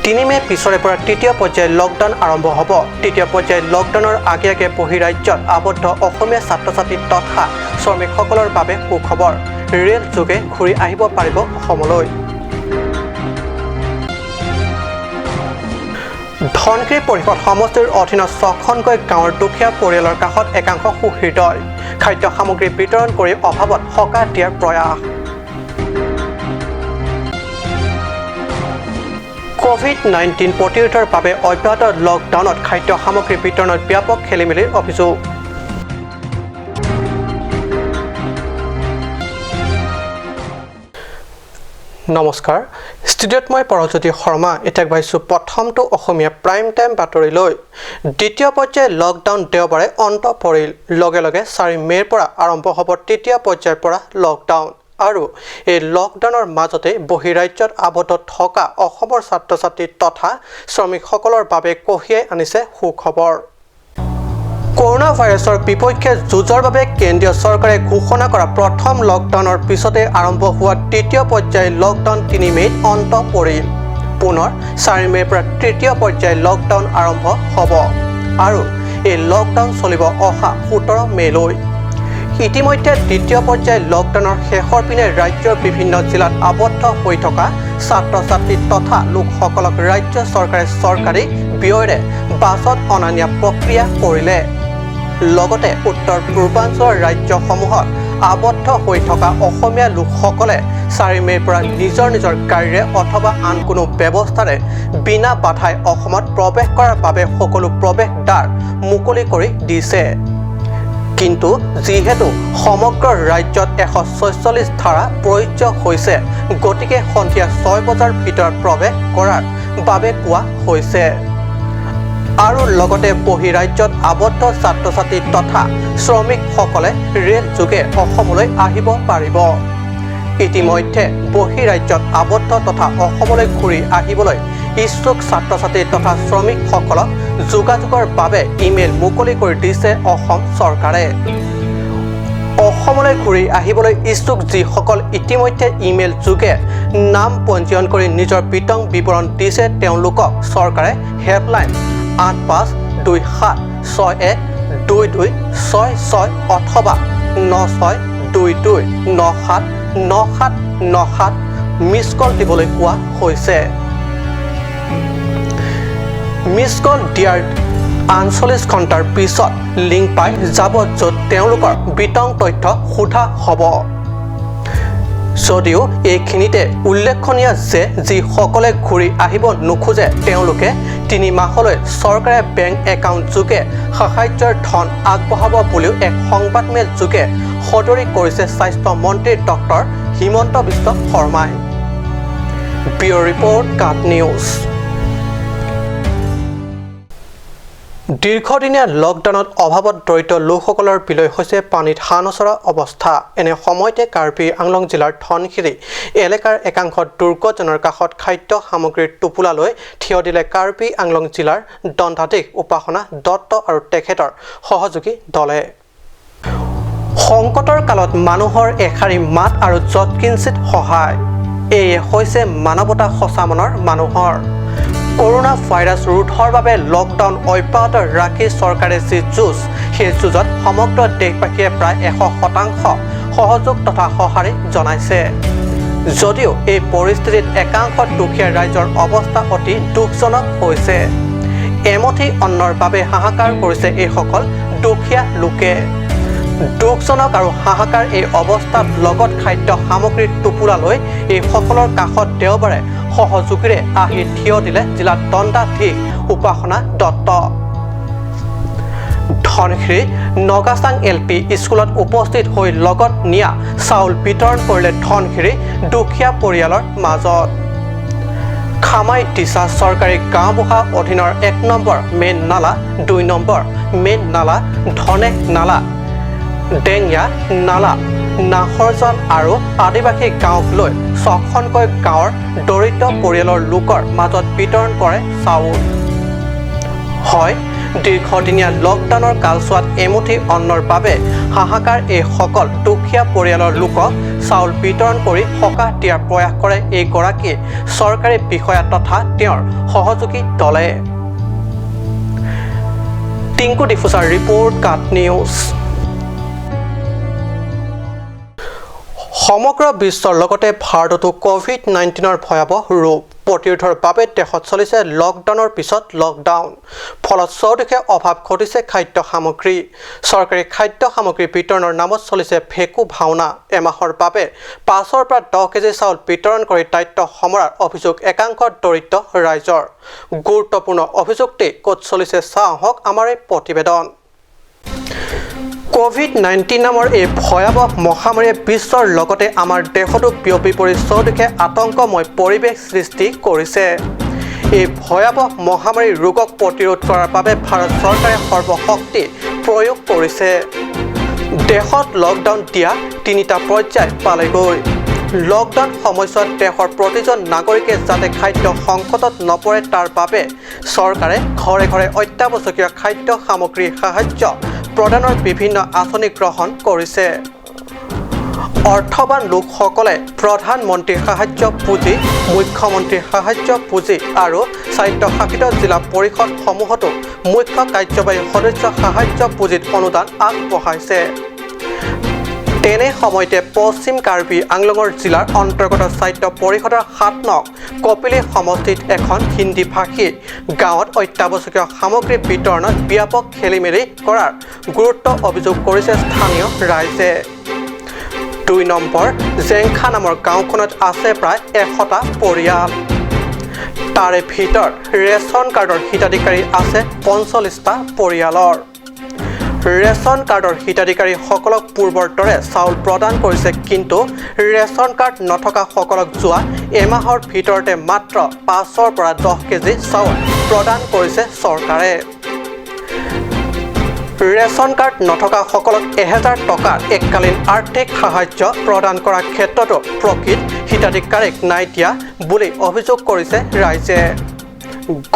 3 মে পিছৰে পৰা তৃতীয় পৰ্যায়ৰ লকডাউন আৰম্ভ হ'ব। তৃতীয় পৰ্যায়ৰ লকডাউনৰ আগে আগে বহিৰাজ্যত আবদ্ধ অসমীয়া ছাত্ৰ-ছাত্ৰী তথা শ্ৰমিকসকলৰ বাবে সুখবৰ। ৰেল যোগে ঘূৰি আহিব পাৰিব অসমলৈ। ধনশিৰি পৰিষদ সমষ্টিৰ অধীনত 6খনকৈ গাঁৱৰ দুখীয়া পৰিয়ালৰ কাষত একাংশ সুহৃদয়। খাদ্য সামগ্ৰী বিতৰণ কৰি অভাৱত সকাহ দিয়াৰ প্ৰয়াস। COVID-19 প্ৰতিৰোধৰ বাবে অব্যাহত লকডাউনত খাদ্য সামগ্ৰী বিতৰণত ব্যাপক খেলিমেলিৰ অভিযোগ। নমস্কাৰ, ষ্টুডিঅ'ত মই পৰজ্যোতি শৰ্মা। এতিয়া ভাবিছোঁ প্ৰথমটো অসমীয়া প্ৰাইম টাইম বাতৰিলৈ। দ্বিতীয় পৰ্যায়ৰ লকডাউন দেওবাৰে অন্ত পৰিল। লগে লগে 4 মে'ৰ পৰা আৰম্ভ হ'ব তৃতীয় পৰ্যায়ৰ পৰা লকডাউন। আৰু এই লকডাউনৰ মাজতে বহিৰাজ্যত আবদ্ধ থকা অসমৰ ছাত্ৰ-ছাত্ৰী তথা শ্ৰমিকসকলৰ বাবে কঢ়িয়াই আনিছে সুখবৰ। কৰোনা ভাইৰাছৰ বিপক্ষে যুঁজৰ বাবে কেন্দ্ৰীয় চৰকাৰে ঘোষণা কৰা প্ৰথম লকডাউনৰ পিছতে আৰম্ভ হোৱা তৃতীয় পৰ্যায়ৰ লকডাউন 3 মে'ত অন্ত পৰিল। পুনৰ 4 মে'ৰ পৰা তৃতীয় পৰ্যায়ৰ লকডাউন আৰম্ভ হ'ব আৰু এই লকডাউন চলিব অহা 17 মে'লৈ। ইতিমধ্যে দ্বিতীয় পৰ্যায়ৰ লকডাউনৰ শেষৰ পিনে ৰাজ্যৰ বিভিন্ন জিলাত আবদ্ধ হৈ থকা ছাত্ৰ-ছাত্ৰী তথা লোকসকলক ৰাজ্য চৰকাৰে চৰকাৰী ব্যয়েৰে বাছত অনা নিয়া প্ৰক্ৰিয়া কৰিলে। লগতে উত্তৰ পূৰ্বাঞ্চলৰ ৰাজ্যসমূহত আবদ্ধ হৈ থকা অসমীয়া লোকসকলে 4 মে'ৰ পৰা নিজৰ নিজৰ গাড়ীৰে অথবা আন কোনো ব্যৱস্থাৰে বিনা বাধাই অসমত প্ৰৱেশ কৰাৰ বাবে সকলো প্ৰৱেশদ্বাৰ মুকলি কৰি দিছে। কিন্তু যিহেতু সমগ্ৰ ৰাজ্যত 146 ধাৰা প্ৰযোজ্য হৈছে, গতিকে সন্ধিয়া 6 বজাৰ ভিতৰত প্ৰৱেশ কৰাৰ বাবে কোৱা হৈছে। আৰু লগতে বহিৰাজ্যত আবদ্ধ ছাত্ৰ-ছাত্ৰী তথা শ্ৰমিকসকলে ৰেল যোগে অসমলৈ আহিব পাৰিব। ইতিমধ্যে বহিৰাজ্যত আবদ্ধ তথা অসমলৈ ঘূৰি আহিবলৈ ইচ্ছুক ছাত্ৰ-ছাত্ৰী তথা শ্ৰমিকসকলক যোগাযোগৰ বাবে ইমেইল মুকলি কৰি দিছে অসম চৰকাৰে। অসমলৈ ঘূৰি আহিবলৈ ইচ্ছুক যিসকল ইতিমধ্যে ইমেইল যোগে নাম পঞ্জীয়ন কৰি নিজৰ বিতং বিৱৰণ দিছে, তেওঁলোকক চৰকাৰে হেল্পলাইন 8527612266 অথবা 9622979797 মিছ কল দিবলৈ কোৱা হৈছে। মিছ কল দিয়াৰ 48 ঘণ্টাৰ পিছত লিংক পাই যাব, য'ত তেওঁলোকৰ বিতং তথ্য সোধা হ'ব। যদিও এইখিনিতে উল্লেখনীয় যে যিসকলে ঘূৰি আহিব নোখোজে তেওঁলোকে 3 মাহলৈ চৰকাৰে বেংক একাউণ্ট যোগে সাহায্যৰ ধন আগবঢ়াব বুলিও এক সংবাদমেল যোগে সদৰি কৰিছে স্বাস্থ্য মন্ত্ৰী ডক্টৰ হিমন্ত বিশ্ব শৰ্মাই। ব্যুৰ ৰিপৰ্ট কাট নিউজ। দীৰ্ঘদিনীয়া লকডাউনত অভাৱত দৰিদ্ৰ লোকসকলৰ বিলৈ হৈছে পানীত হাঁহ নচৰা অৱস্থা। এনে সময়তে কাৰ্বি আংলং জিলাৰ ধনশিৰি এলেকাৰ একাংশ দুৰ্গতজনৰ কাষত খাদ্য সামগ্ৰীৰ টোপোলা লৈ থিয় দিলে কাৰ্বি আংলং জিলাৰ দণ্ডাধীশ উপাসনা দত্ত আৰু তেখেতৰ সহযোগী দলে। সংকটৰ কালত মানুহৰ এষাৰি মাত আৰু যৎকিঞ্চিত সহায়, এয়ে হৈছে মানৱতা সঁচা মনৰ মানুহৰ। কৰোনা ভাইৰাছ ৰোধৰ বাবে লকডাউন অব্যাহত ৰাখি চৰকাৰে যি যুঁজ, সেই যুঁজত সমগ্ৰ দেশবাসীয়ে প্ৰায় 100% সহযোগ তথা সঁহাৰি জনাইছে। যদিও এই পৰিস্থিতিত একাংশ দুখীয়া ৰাইজৰ অৱস্থা অতি দুখজনক হৈছে। এমুঠি অন্নৰ বাবে হাহাকাৰ কৰিছে এইসকল দুখীয়া লোকে। দুখজনক আৰু হাহাকাৰ এই অৱস্থাত লগত খাদ্য সামগ্ৰীৰ টোপোলা লৈ এইসকলৰ কাষত দেওবাৰে সহযোগীৰে আহি থিয় দিলে জিলাৰ দণ্ডাধীশ উপাসনা দত্ত। ধনশিৰি নগাচাং LP স্কুলত উপস্থিত হৈ লগত নিয়া চাউল বিতৰণ কৰিলে ধনশিৰি দুখীয়া পৰিয়ালৰ মাজত। খামাই দিছা চৰকাৰী গাঁওবুঢ়া অধীনৰ 1 নম্বৰ মেইন নালা, 2 নম্বৰ মেইন নালা, ধনেশ নালা, ডেঙিয়া নালা, নাহৰজান আৰু আদিবাসী গাঁৱক লৈ 6খনকৈ গাঁৱৰ দৰিদ্ৰ পৰিয়ালৰ লোকৰ মাজত বিতৰণ কৰে চাউল। হয়, দীৰ্ঘদিনীয়া লকডাউনৰ কালছোৱাত এমুঠি অন্নৰ বাবে হাহাকাৰ এই সকল দুখীয়া পৰিয়ালৰ লোকক চাউল বিতৰণ কৰি সকাহ দিয়াৰ প্ৰয়াস কৰে এইগৰাকী চৰকাৰী বিষয়া তথা তেওঁৰ সহযোগী দলে। টিংকু ডিফুজাৰ ৰিপৰ্ট কাট নিউজ। সমগ্ৰ বিশ্বৰ লগতে ভাৰততো কোভিড-19ৰ ভয়াৱহ ৰূপ প্ৰতিৰোধৰ বাবে দেশত চলিছে লকডাউনৰ পিছত লকডাউন। ফলত চৌদিশে অভাৱ ঘটিছে খাদ্য সামগ্ৰী। চৰকাৰী খাদ্য সামগ্ৰী বিতৰণৰ নামত চলিছে ভেকু ভাওনা। এমাহৰ বাবে 5ৰ পৰা 10 কেজি চাউল বিতৰণ কৰি দায়িত্ব সমৰাৰ অভিযোগ একাংশ দৰিদ্ৰ ৰাইজৰ। গুৰুত্বপূৰ্ণ অভিযোগটি ক'ত চলিছে চাওঁ আহক আমাৰ এই প্ৰতিবেদন। কোভিড-19 নামৰ এই ভয়াৱহ মহামাৰীয়ে বিশ্বৰ লগতে আমাৰ দেশতো বিয়পি পৰি চৌদিশে আতংকময় পৰিৱেশ সৃষ্টি কৰিছে। এই ভয়াৱহ মহামাৰীৰ ৰোগক প্ৰতিৰোধ কৰাৰ বাবে ভাৰত চৰকাৰে সৰ্বশক্তি প্ৰয়োগ কৰিছে। দেশত লকডাউন দিয়া 3টা পৰ্যায় পালেগৈ। লকডাউন সময়ছোৱাত দেশৰ প্ৰতিজন নাগৰিকে যাতে খাদ্য সংকটত নপৰে তাৰ বাবে চৰকাৰে ঘৰে ঘৰে অত্যাৱশ্যকীয় খাদ্য সামগ্ৰীৰ সাহায্য প্ৰদানৰ বিভিন্ন আঁচনি গ্ৰহণ কৰিছে। অৰ্থবান লোকসকলে প্ৰধানমন্ত্ৰীৰ সাহায্য পুঁজি, মুখ্যমন্ত্ৰীৰ সাহায্য পুঁজি আৰু স্বায়ত্তশাসিত জিলা পৰিষদসমূহতো মুখ্য কাৰ্যবাহী সদস্য সাহায্য পুঁজিত অনুদান আগবঢ়াইছে। তেনে সময়তে পশ্চিম কাৰ্বি আংলঙৰ জিলাৰ অন্তৰ্গত স্বায়ত্ত পৰিষদৰ 7 নং কপিলী সমষ্টিত এখন হিন্দী ভাষী গাঁৱত অত্যাৱশ্যকীয় সামগ্ৰী বিতৰণত ব্যাপক খেলিমেলি কৰাৰ গুৰুত্ব অভিযোগ কৰিছে স্থানীয় ৰাইজে। 2 নম্বৰ জেংখা নামৰ গাঁওখনত আছে প্ৰায় 100টা পৰিয়াল। তাৰে ভিতৰত ৰেচন কাৰ্ডৰ হিতাধিকাৰী আছে 45টা পৰিয়ালৰ। ৰেচন কাৰ্ডৰ হিতাধিকাৰীসকলক পূৰ্বৰ দৰে চাউল প্ৰদান কৰিছে, কিন্তু ৰেচন কাৰ্ড নথকাসকলক যোৱা এমাহৰ ভিতৰতে মাত্ৰ 5ৰ পৰা 10 কেজি চাউল প্ৰদান কৰিছে চৰকাৰে। ৰেচন কাৰ্ড নথকাসকলক 1000 টকাৰ এককালীন আৰ্থিক সাহায্য প্ৰদান কৰাৰ ক্ষেত্ৰতো প্ৰকৃত হিতাধিকাৰীক নাই দিয়া বুলি অভিযোগ কৰিছে ৰাইজে।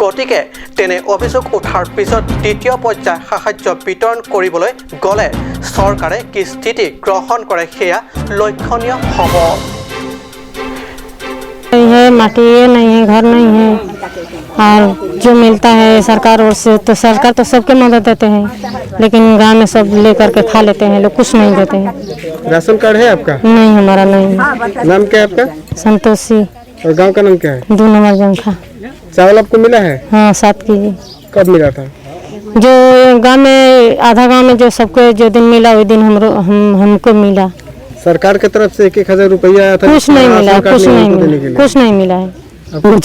গতিকে তেনে অভিযোগ উঠাৰ পিছত দ্বিতীয় পৰ্যায়ৰ সাহায্য বিতৰণ কৰিবলৈ গ'লে চৰকাৰে কি স্থিতি গ্ৰহণ কৰে সেয়া লক্ষণীয় হ'ব। माटी नहीं है, घर नहीं है, और जो मिलता है सरकार ओर से तो सरकार तो सबके मदद देते हैं, लेकिन गांव में सब लेकर के खा लेते हैं, लोग कुछ नहीं देते हैं। राशन कार्ड है आपका? नहीं, हमारा नहीं। नाम क्या है आपका? संतोषी। और गांव का नाम क्या है? 2 नंबर जंखा। चावल आपको मिला है? हाँ, 7 केजी। कब मिला था? जो गांव में आधा गांव में जो सबको जो दिन मिला वही दिन हमको मिला। सरकार की तरफ से 1000 रुपया आया था? कुछ नहीं मिला, कुछ नहीं मिला, कुछ नहीं मिला है। बताओ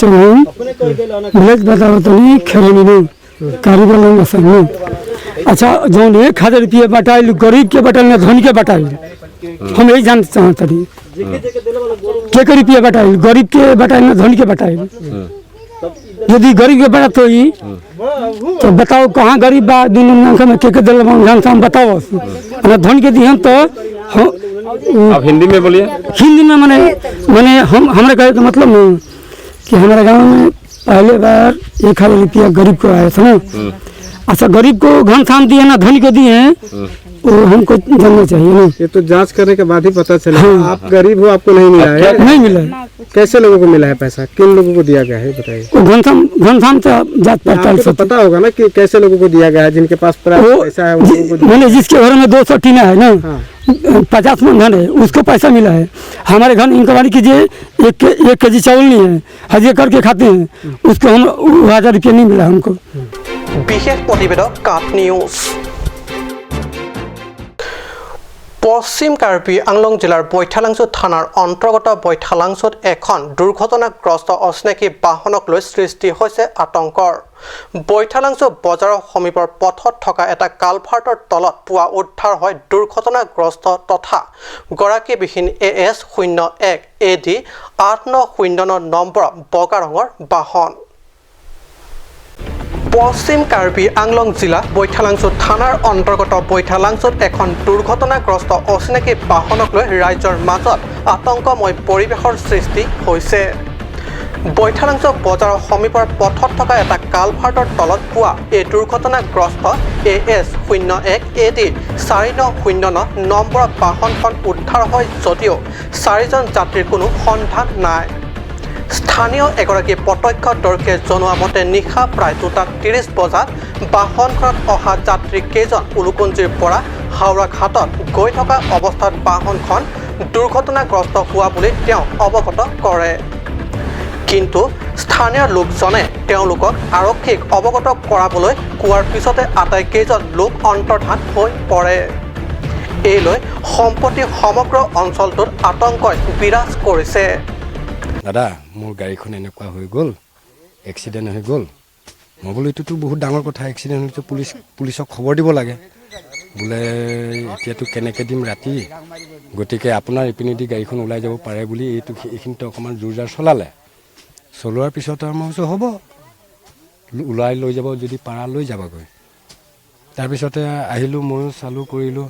तो नहीं खेले नहीं कारीगर नहीं नहीं। अच्छा, जो 1000 रुपये बटाइल गरीब के बटाइल ना धनी के बटाइल, हम यही जानना चाहते थे के रुपये बटाइल गरीब के बटाइल ना धनी के बटाइल। यदि गरीब के बटा तो बताओ कहाँ गरीब बा दुनिया में के दिल हम बताओ। धन के दिहन तो आप हिंदी में बोलिए। हिंदी में मैंने हम हमारे कहे का मतलब नहीं कि हमारे गांव में पहले बार 1000 रुपया गरीब को आया था ना। अच्छा, गरीब को घन थाम दिए ना धनी को दिए, वो हमको जानना चाहिए ना। ये तो जांच करने के बाद ही पता चला। हाँ। आप गरीब हो, आपको नहीं मिला है? नहीं मिला है। कैसे लोगों को मिला है पैसा? किन लोगों को दिया गया है बताइए। घनश्याम से जात पड़ताल तो पता होगा ना कि कैसे लोगों को दिया गया है, जिनके पास पैसा है मैंने जिसके घर में 200 टीना है ना। हाँ। 50 मन धन है, उसको पैसा मिला है। हमारे घर इंक्वायरी कीजिए, 1 केजी चावल नहीं है, हजिए करके खाते हैं, उसको हम 1000 रुपया नहीं मिला हमको। বিশেষ প্ৰতিবেদক কাট নিউজ। পশ্চিম কাৰ্বি আংলং জিলাৰ বৈঠালাংচু থানাৰ অন্তৰ্গত বৈঠালাংচুত এখন দুৰ্ঘটনাগ্ৰস্ত অচিনাকি বাহনক লৈ সৃষ্টি হৈছে আতংকৰ। বৈঠালাংচু বজাৰৰ সমীপৰ পথত থকা এটা কালভাৰ্টৰ তলত পুৱা উদ্ধাৰ হয় দুৰ্ঘটনাগ্ৰস্ত তথা গৰাকীবিহীন AS01 AD 8909 নম্বৰ বগা ৰঙৰ বাহন। পশ্চিম কাৰ্বি আংলং জিলা বৈঠালাংচু থানাৰ অন্তৰ্গত বৈঠালাংচুত এখন দুৰ্ঘটনাগ্ৰস্ত অচিনাকি বাহনক লৈ ৰাইজৰ মাজত আতংকময় পৰিৱেশৰ সৃষ্টি হৈছে। বৈঠালাংচ বজাৰৰ সমীপৰ পথত থকা এটা কালভাৰ্টৰ তলত পোৱা এই দুৰ্ঘটনাগ্ৰস্ত AS01 AD 4909 নম্বৰৰ বাহনখন উদ্ধাৰ হয় যদিও 4জন যাত্ৰীৰ কোনো সন্ধান নাই। স্থানীয় এগৰাকী প্ৰত্যক্ষদৰ্শীয়ে জনোৱা মতে নিশা প্ৰায় 2:30 বজাত বাহনখনত অহা যাত্ৰী কেইজন উলুকুঞ্জিৰ পৰা হাওৰা ঘাটত গৈ থকা অৱস্থাত বাহনখন দুৰ্ঘটনাগ্ৰস্ত হোৱা বুলি তেওঁ অৱগত কৰে। কিন্তু স্থানীয় লোকজনে তেওঁলোকক আৰক্ষীক অৱগত কৰাবলৈ কোৱাৰ পিছতে আটাইকেইজন লোক অন্তৰ্ধান হৈ পৰে। এইলৈ সম্প্ৰতি সমগ্ৰ অঞ্চলটোত আতংকই বিৰাজ কৰিছে। দাদা মোৰ গাড়ীখন এনেকুৱা হৈ গ'ল, এক্সিডেণ্ট হৈ গ'ল। মই বোলো এইটোতো বহুত ডাঙৰ কথা, এক্সিডেণ্ট হ'লেতো পুলিচক খবৰ দিব লাগে। বোলে এতিয়াতো কেনেকৈ দিম ৰাতি, গতিকে আপোনাৰ ইপিনেদি গাড়ীখন ওলাই যাব পাৰে বুলি এইখিনিতে অকণমান জোৰ জাৰ চলালে। চলোৱাৰ পিছত আৰু মই কৈছোঁ হ'ব, ওলাই লৈ যাব যদি পাৰা লৈ যাবাগৈ। তাৰপিছতে আহিলোঁ, ময়ো চালোঁ কৰিলোঁ।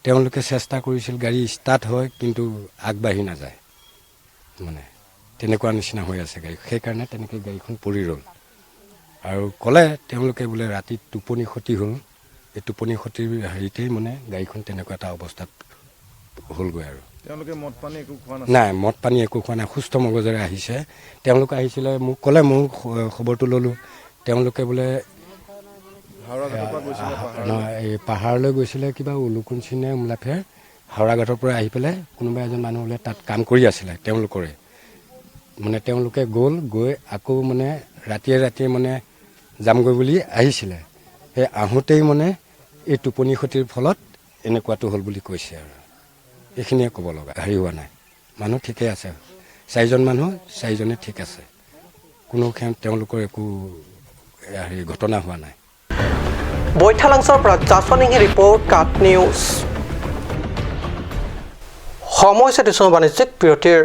তেওঁলোকে চেষ্টা কৰিছিল, গাড়ী ষ্টাৰ্ট হয় কিন্তু আগবাঢ়ি নাযায়, মানে তেনেকুৱা নিচিনা হৈ আছে গাড়ী। সেইকাৰণে তেনেকৈ গাড়ীখন পৰি ৰ'ল। আৰু ক'লে তেওঁলোকে বোলে ৰাতি টোপনি ক্ষতি হ'ল, এই টোপনি ক্ষতিৰ হেৰিতেই মানে গাড়ীখন তেনেকুৱা এটা অৱস্থাত হ'লগৈ। আৰু তেওঁলোকে মদ পানী একো খোৱা নাই, মদ পানী একো খোৱা নাই, সুস্থ মগজেৰে আহিছে। তেওঁলোকে আহিছিলে, মোক ক'লে, মোৰ খবৰটো ল'লোঁ। তেওঁলোকে বোলে এই পাহাৰলৈ গৈছিলে, কিবা উলুকুঞ্চি নে উমলাফেৰ, হাওৰাঘাটৰ পৰা আহি পেলাই কোনোবা এজন মানুহ বোলে তাত কাম কৰি আছিলে তেওঁলোকৰে। মানে তেওঁলোকে গৈ আকৌ মানে ৰাতিয়ে মানে যামগৈ বুলি আহিছিলে। সেই আহোঁতেই মানে এই টোপনি ক্ষতিৰ ফলত এনেকুৱাটো হ'ল বুলি কৈছে। আৰু এইখিনিয়ে ক'ব লগা, হেৰি হোৱা নাই, মানুহ ঠিকেই আছে। 4জন মানুহ, 4জনে ঠিক আছে, কোনো তেওঁলোকৰ একো হেৰি ঘটনা হোৱা নাই। বৈঠালাংচৰ পৰা জাচনিংহি ৰিপৰ্ট, কাট নিউজ। সময় হৈছে বাণিজ্যিক বিৰতিৰ।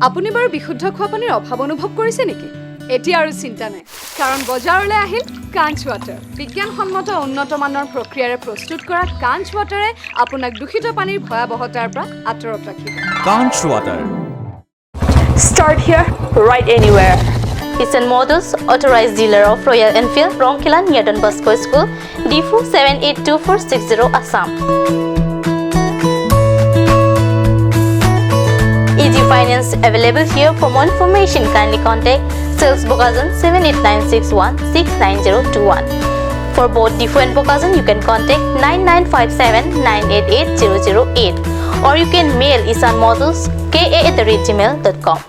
আপুনি বাৰু বিশুদ্ধ খোৱা পানীৰ অভাৱ অনুভৱ কৰিছে নেকি? এতিয়া আৰু চিন্তা নাই, কাৰণ বজাৰলৈ আহিল কাঞ্চ ৱাটাৰ। বিজ্ঞানসন্মত উন্নত মানৰ প্ৰক্ৰিয়াৰে প্ৰস্তুত কৰা কাঞ্চ ৱাটাৰে আপোনাক দূষিত পানীৰ ভয়াৱহতাৰ পৰা আঁতৰত ৰাখিব। Conch water. Start here, right anywhere. Eastern Motors, authorized dealer of Royal Enfield, Rongkila, near Don Bosco School, D4 782460 Assam. Easy finance available here. For more information, kindly contact Sales Bokazan 7896169021. For both D4 and Bokazan, you can contact 9957988008 or you can mail isanmotors@gmail.com.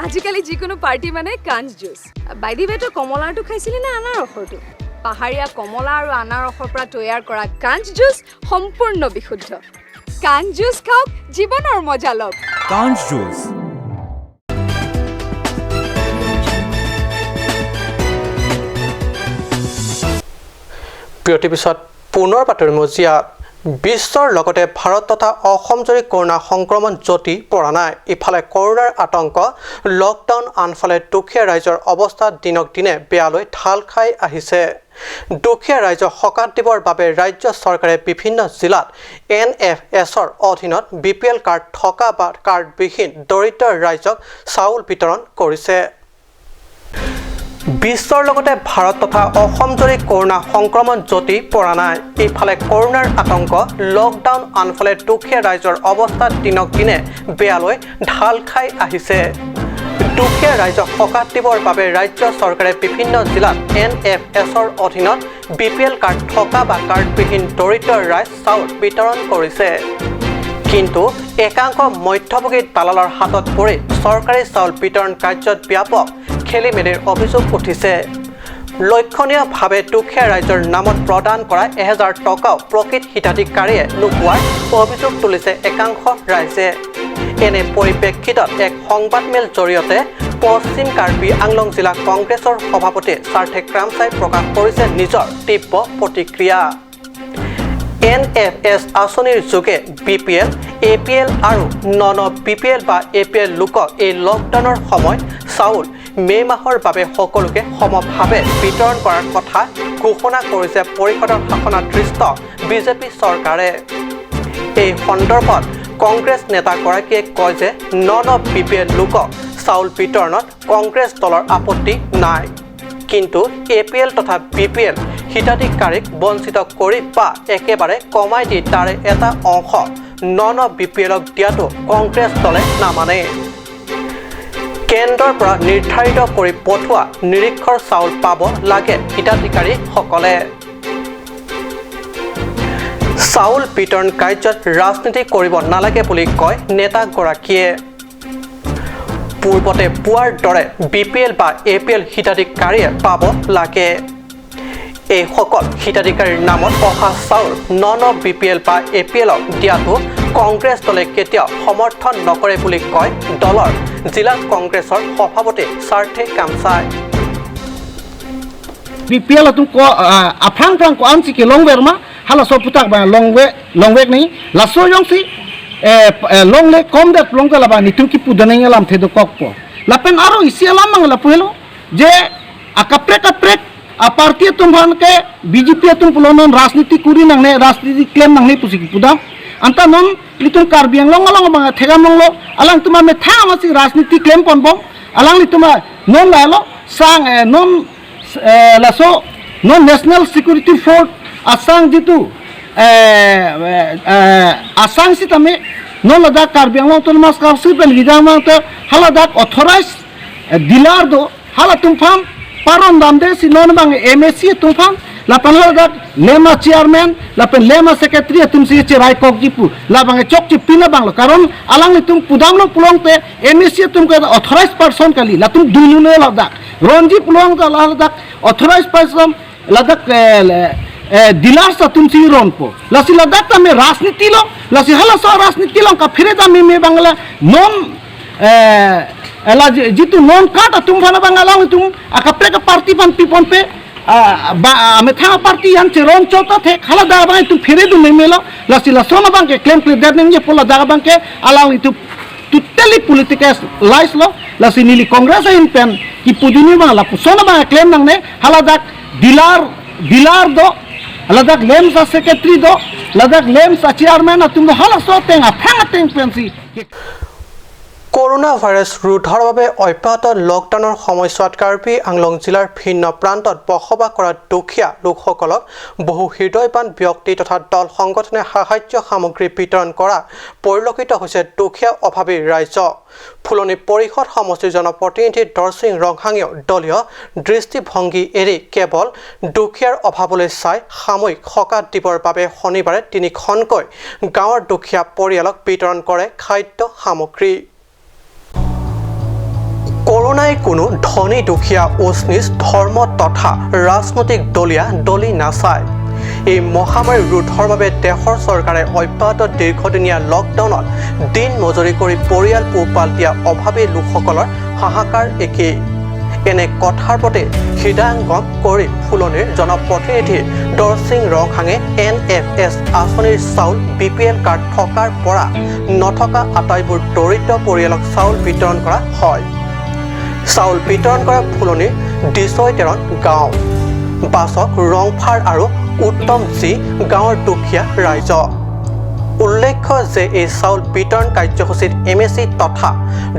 আজিকালি যিকোনো party মানে কাঞ্চ juice. বাইদি বেটো কমলাৰটো খাইছিলি নে আনাৰসৰটো? পাহাৰীয়া কমলা আৰু আনাৰসৰ পৰা তৈয়াৰ কৰা কাঞ্চ জুচ সম্পূৰ্ণ বিশুদ্ধ। কাঞ্চ জুচ খাওক, জীৱনৰ মজা লওক। Conch juice. বিৰতিৰ পিছত পুনৰ বাতৰি মজিয়াত। বিশ্বৰ লগতে ভাৰত তথা অসমজুৰি কৰোণা সংক্ৰমণ যতি পৰা নাই। ইফালে কৰোণাৰ আতংক, লকডাউন, আনফালে দুখীয়া ৰাইজৰ অৱস্থা দিনক দিনে বেয়ালৈ ঢাল খাই আহিছে। দুখীয়া ৰাইজক সকাহ দিবৰ বাবে ৰাজ্য চৰকাৰে বিভিন্ন জিলাত NFSৰ অধীনত BPL কাৰ্ড থকা বা কাৰ্ডবিহীন দৰিদ্ৰ ৰাইজক চাউল বিতৰণ কৰিছে। বিশ্বৰ লগতে ভাৰত তথা অসমজুৰি কৰোণা সংক্ৰমণ যতি পৰা নাই। ইফালে কৰোণাৰ আতংক, লকডাউন, আনফালে দুখীয়া ৰাইজৰ অৱস্থা দিনক দিনে বেয়ালৈ ঢাল খাই আহিছে। দুখীয়া ৰাইজক সকাহ দিবৰ বাবে ৰাজ্য চৰকাৰে বিভিন্ন জিলাত NFSৰ অধীনত BPL কাৰ্ড থকা বা কাৰ্ডবিহীন দৰিদ্ৰ ৰাইজ চাউল বিতৰণ কৰিছে। কিন্তু একাংশ মধ্যভোগী দালালৰ হাতত পৰি চৰকাৰী চাউল বিতৰণ কাৰ্যত ব্যাপক খেলিমেলিৰ অভিযোগ উঠিছে। লক্ষণীয়ভাৱে দুখীয়া ৰাইজৰ নামত প্ৰদান কৰা 1000 টকাও প্ৰকৃত হিতাধিকাৰীয়ে নোপোৱাৰ অভিযোগ তুলিছে একাংশ ৰাইজে। এনে পৰিপ্ৰেক্ষিতত এক সংবাদমেল জৰিয়তে পশ্চিম কাৰ্বি আংলং জিলা কংগ্ৰেছৰ সভাপতি সাৰ্থে ক্ৰামচাই প্ৰকাশ কৰিছে নিজৰ তীব্ৰ প্ৰতিক্ৰিয়া। NFS আঁচনিৰ যোগে BPL, APL আৰু BPL বা APL লোকক এই লকডাউনৰ সময়ত চাউল মে মাহৰ বাবে সকলোকে সমভাৱে বিতৰণ কৰাৰ কথা ঘোষণা কৰিছে পৰিষদৰ শাসনাধৃষ্ট বিজেপি চৰকাৰে এই সন্দৰ্ভত কংগ্ৰেছ নেতাগৰাকীয়ে কয় যে BPL লোকক চাউল বিতৰণত কংগ্ৰেছ দলৰ আপত্তি নাই কিন্তু APL তথা BPL হিতাধিকাৰীক বঞ্চিত কৰি বা একেবাৰে কমাই দি তাৰে এটা অংশ BPLক দিয়াটো কংগ্ৰেছ দলে নামানে কেন্দ্ৰৰ পৰা নিৰ্ধাৰিত কৰি পঠোৱা নিৰীক্ষৰ চাউল পাব লাগে হিতাধিকাৰীসকলে চাউল বিতৰণ কাৰ্যত ৰাজনীতি কৰিব নালাগে বুলি কয় নেতাগৰাকীয়ে পূৰ্বতে পোৱাৰ দৰে BPL বা APL হিতাধিকাৰীয়ে পাব লাগে এই সকল হিতাধিকাৰীৰ নামত অহা চাউল BPL বা APLক দিয়াটো কংগ্ৰেছ দলে কেতিয়াও সমৰ্থন নকৰে বুলি কয় দলৰ জিলা কংগ্ৰেছৰ সভাপতি Sarthe কামচাই BPL tu ko afang ko ansi ke longwer ma hala so putak ba longwek ni la so yong si long le kom dat long la ba ni tu ki pudane ngalam the do kok po la pen aro isi alam mang la puelo je akaprek a parti tum ban ke BJP tum pulonon rajniti kuri nang ne rajniti claim nang ne pusik pudam anta non litum karbiang long ba thega monglo alang tuma me tha ma si rajniti claim pon bom alang lituma non la lo sang non laso non national security force asang jitu asang si tame non ladak karbiang long ton mas kar si ben gidang ma to haladak authorized dealer do hala tumfam paron damde si non bang MSC tumfam la panladak lema chairman la pen lema secretary tum si cherai kok jipu la bang chok chi pina bang lo karon alang ni tum pudam lo pulong te MSC tum ka authorized person kali la tum dunu ne ladak ronji pulong ka ladak authorized person ladak dilar sa tum si ron po la si ladak ta me rajniti lo la si hala sa rajniti lo ka phire da me bangla non ela jitu non kata tum bana bangala tum akapre ka party pan pipon pe ame tha party yan cheron chota the khala da bang tu phire du me melo la si la sona bang ke claim ke dar nge pola da bang ke alawi tu totally political lies lo la si nili congress in pen ki puduni bang la sona bang claim nang ne hala dak dilar do hala dak lem sa secretary do hala dak lem sa chairman tum hala so tenga phanga teng pensi corona virus ৰোধৰ বাবে অব্যাহত লকডাউনৰ সময়ছোৱাত কাৰ্বি আংলং জিলাৰ ভিন্ন প্ৰান্তত বসবাস কৰা দুখীয়া লোকসকলক বহু হৃদয়বান ব্যক্তি তথা দল সংগঠনে সাহায্য সামগ্ৰী বিতৰণ কৰা পৰিলক্ষিত হৈছে দুখীয়া অভাৱী ৰাইজ ফুলনি পৰিষদ সমষ্টিৰ জনপ্ৰতিনিধি দৰসিং ৰংহাঙেও দলীয় দৃষ্টিভংগী এৰি কেৱল দুখীয়াৰ অভাৱলৈ চাই সাময়িক সকাহ দিবৰ বাবে শনিবাৰে 3খনকৈ গাঁৱৰ দুখীয়া পৰিয়ালক বিতৰণ কৰে খাদ্য সামগ্ৰী কৰোনাই কোনো ধনী দুখীয়া উচ্চ-নীচ ধৰ্ম তথা ৰাজনৈতিক দলি নাচায় এই মহামাৰী ৰোধৰ বাবে দেশৰ চৰকাৰে অব্যাহত দীৰ্ঘদিনীয়া লকডাউনত দিন মজুৰি কৰি পৰিয়াল পোহপাল দিয়া অভাৱী লোকসকলৰ হাহাকাৰ একেই এনে কথাৰ প্ৰতি হৃদয়ংগম কৰি ফুলনিৰ জনপ্ৰতিনিধি দৰসিং ৰংহাঙে NFS আঁচনিৰ চাউল BPL কাৰ্ড থকাৰ পৰা নথকা আটাইবোৰ দৰিদ্ৰ পৰিয়ালক চাউল বিতৰণ কৰা হয় চাউল বিতৰণ কৰা ফুলনিৰ ডিচৈতেৰণ গাঁও বাছক ৰংফাৰ আৰু উত্তম জি গাঁৱৰ দুখীয়া ৰাইজ উল্লেখ্য যে এই চাউল বিতৰণ কাৰ্যসূচীত MSC তথা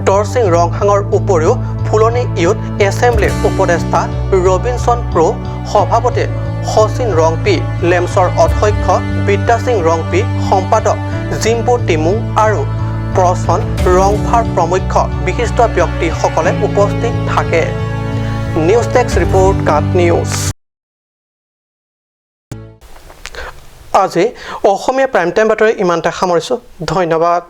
দৰসিং ৰংহাঙৰ উপৰিও ফুলনি ইউথ এছেম্বলিৰ উপদেষ্টা ৰবিনসন প্ৰ সভাপতি শচীন ৰংপি লেমছৰ অধ্যক্ষ বিদ্যা সিং ৰংপি সম্পাদক জিম্বু টিমুং আৰু প্ৰচন ৰংফাৰ প্ৰমুখ্য বিশিষ্ট ব্যক্তিসকলে উপস্থিত থাকে নিউজ টেক্স ৰিপৰ্ট কাট নিউজ আজি অসমীয়া প্ৰাইম টাইম বাতৰি ইমানতে সামৰিছোঁ ধন্যবাদ